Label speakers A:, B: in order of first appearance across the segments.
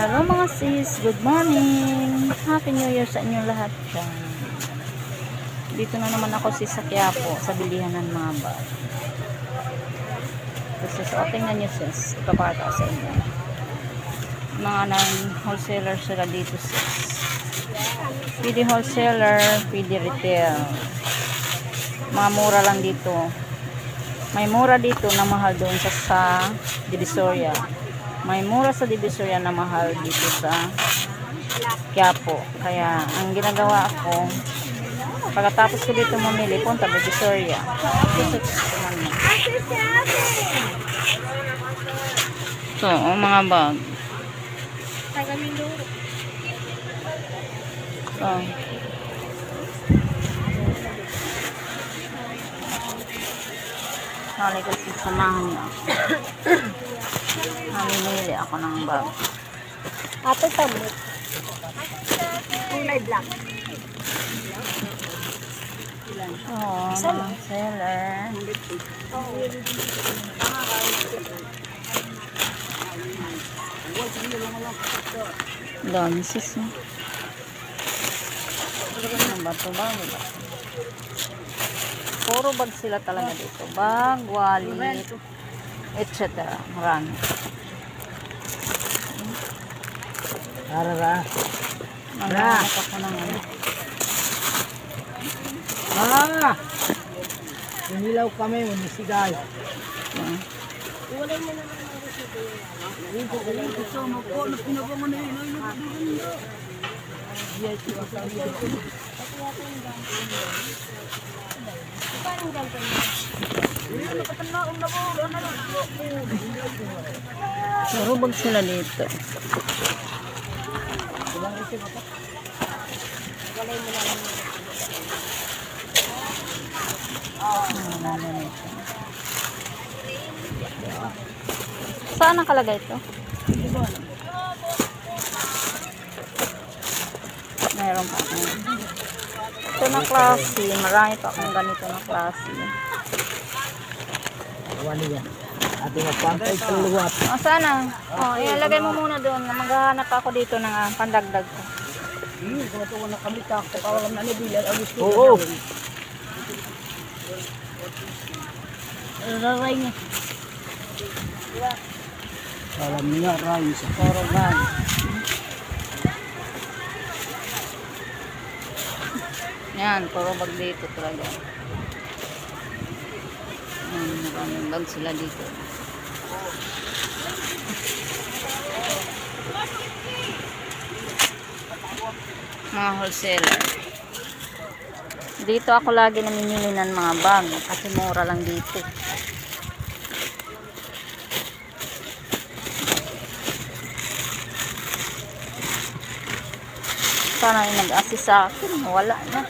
A: Hello mga sis, good morning. Happy New Year sa inyong lahat dyan. Dito na naman ako sa Quiapo, sa bilihan ng mga bag. Sis, o tingnan nyo sis, ipapakita ko sa inyo. Mga wholesaler sila dito sis. PD wholesaler, PD retail. Mga mura lang dito. May mura dito na mahal doon sa Divisoria. May mura sa Divisoria na mahal dito sa Quiapo. Kaya ang ginagawa ko, pagkatapos ko dito mamili, punta Divisoria. So, mga bag. So, hali ko samahan niya. Namimili ako ng bag.
B: Ate tablet. Kulay black.
A: Oo, mga seller. Dami sis. Ano ba ito? Puro bag sila talaga dito. Bag, wallet, etc. Marami.
C: Arara.
A: Nanahanap ako ng ano.
C: Umilaw kami, umisigay.
A: Puro bag sila dito. Saan nakalagay ito? Meron pa ako. Ito na klase. Marami pa akong ganito na klase.
C: Wali yan. Ating magpantay sa luwat.
A: O, sana. O, ilagay mo muna doon. Maghahanap ako dito ng pandagdag ko.
C: Kung ito na kami takto, kawalam na nibilan.
A: Oo.
C: Raray nga. Alam niya, ray sa korogan.
A: Yan, puro bag dito talaga. Maraming bag sila dito. Mga wholesaler. Dito ako lagi namimili ng mga bag kasi mura lang dito. Sana yung nag-assist sa akin, wala na.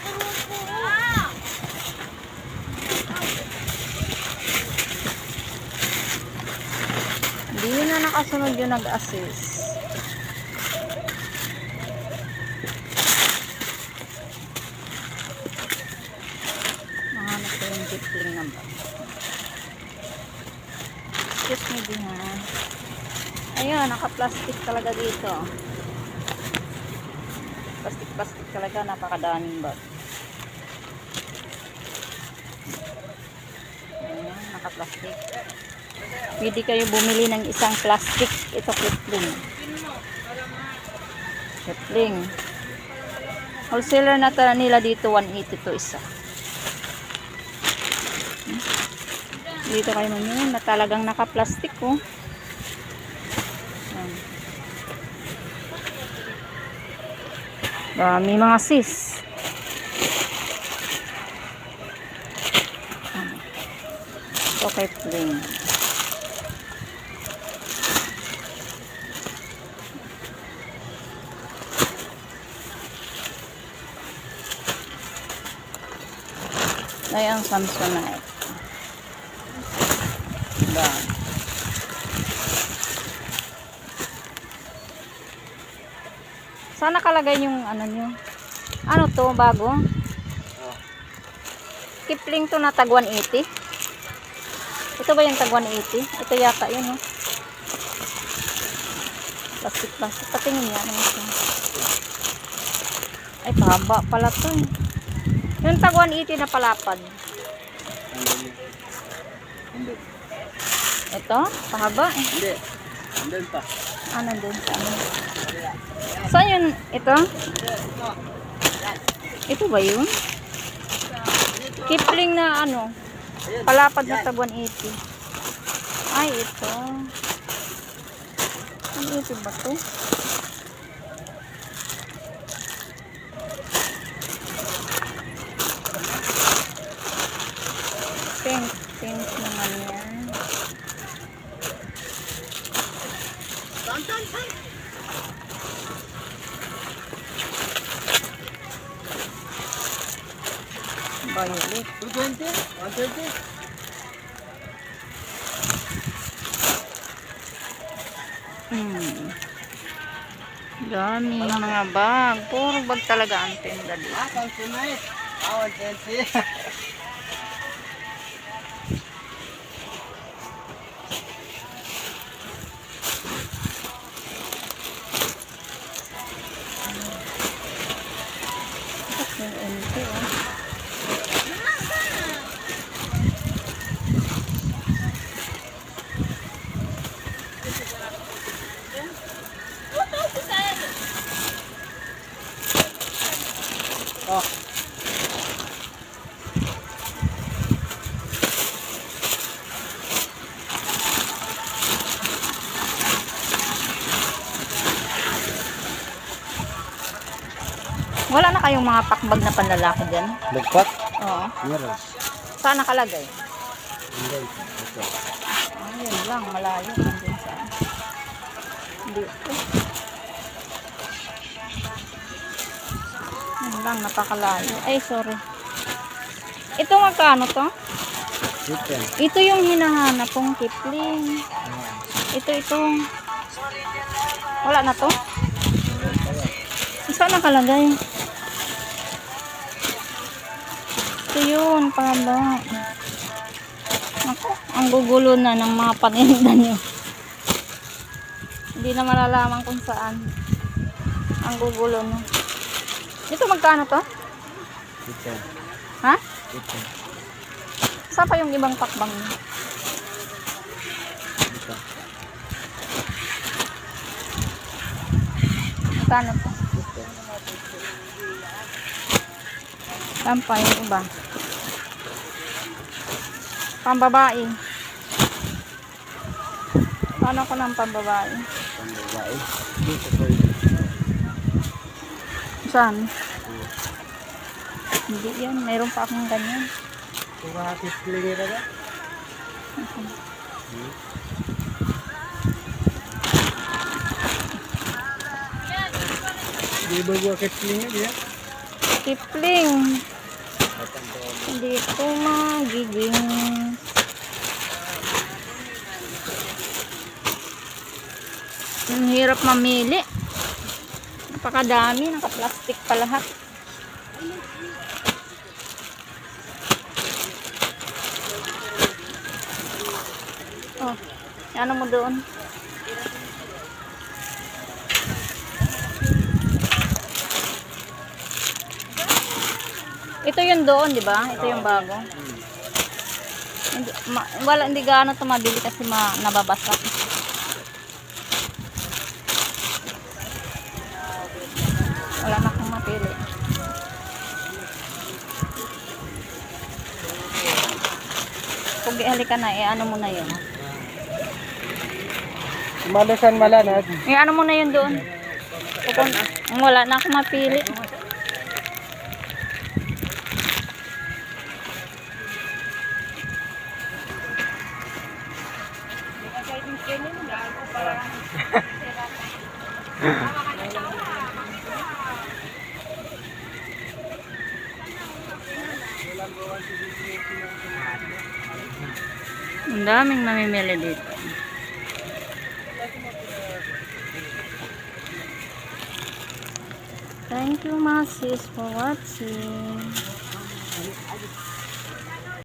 A: Hindi na nakasunod yung nag-assist. Mahanap ko yung gipling na ba. Excuse me din ha. Ayun, naka-plastic talaga dito. Plastic talaga, napakadaming bag. Ayan, naka-plastic. Pwede kayo bumili ng isang plastic. Ito, Kipling. Kipling. Wholesaler na nila dito, 180 to isa. Dito kayo mamili na talagang naka-plastic, oh. May mga sis. Okay, plain. Ayan, Samsonite. Bag. Saan nakalagay yung ano nyo? Ano to, bago? Kipling to na tag 180. Ito ba yung tag 180? Ito yata yun, oh. Plastic. Patingin nga naman siya. Ay, pahaba pala to eh. Yung tag 180 na palapad.
C: Hindi.
A: Ito, pahaba eh.
C: Hindi. Andun pa.
A: Ah, nandun sa ano. Saan yun? Ito? Ito ba yun? Kipling na ano? Palapad na tag 180. Ay, ito. Ano ito ba to? Pink naman yan. Violet.
C: 220? 130?
A: Dami mga bag. Puro bag talaga ang tinda dito.
C: Consummate. 120.
A: Yung ente, oh.
C: Oh.
A: Wala na kayong mga pakbag na panlalaki dyan?
C: Bagpat?
A: Oo.
C: Meron.
A: Saan nakalagay?
C: Hindi. Ito.
A: Ayun lang, malayo. Nandun saan. Dito. Ayun lang, napakalayo. Ay, sorry. Ito magkano to?
C: Ito.
A: Ito yung hinahanap kong kipling. Ito. Wala na to? Saan nakalagay? Ito yun, pala. Ako, ang gugulo na ng mga paninda nyo. Hindi na malalaman kung saan. Ang gugulo na. Ito magkano to?
C: Ito.
A: Ha?
C: Ito.
A: Saan pa yung ibang pakbang nyo?
C: Ito.
A: Magkano to?
C: Ito.
A: Saan pa yung iba? Pambabae. Paano ko ng pambabae?
C: Pambabae. Dito po.
A: Saan? Hindi yan. Mayroon pa akong ganyan.
C: Pura kipling ito ba? Di ba gua kipling ya?
A: Kipling. Hindi ko magiging. Ang hirap mamili. Napakadami. Naka-plastic pa lahat. Oh, ano mo doon? Ito yung doon, di ba? Ito yung bago. Hindi gaano ito mabili kasi nababasa. Wala na akong mapili. Pugi, halika na. Ano mo na yun?
C: Malusan malanad.
A: Ano mo na yun doon? Wala na akong mapili. Ang daming mamimili dito. Thank you, Masis, for watching.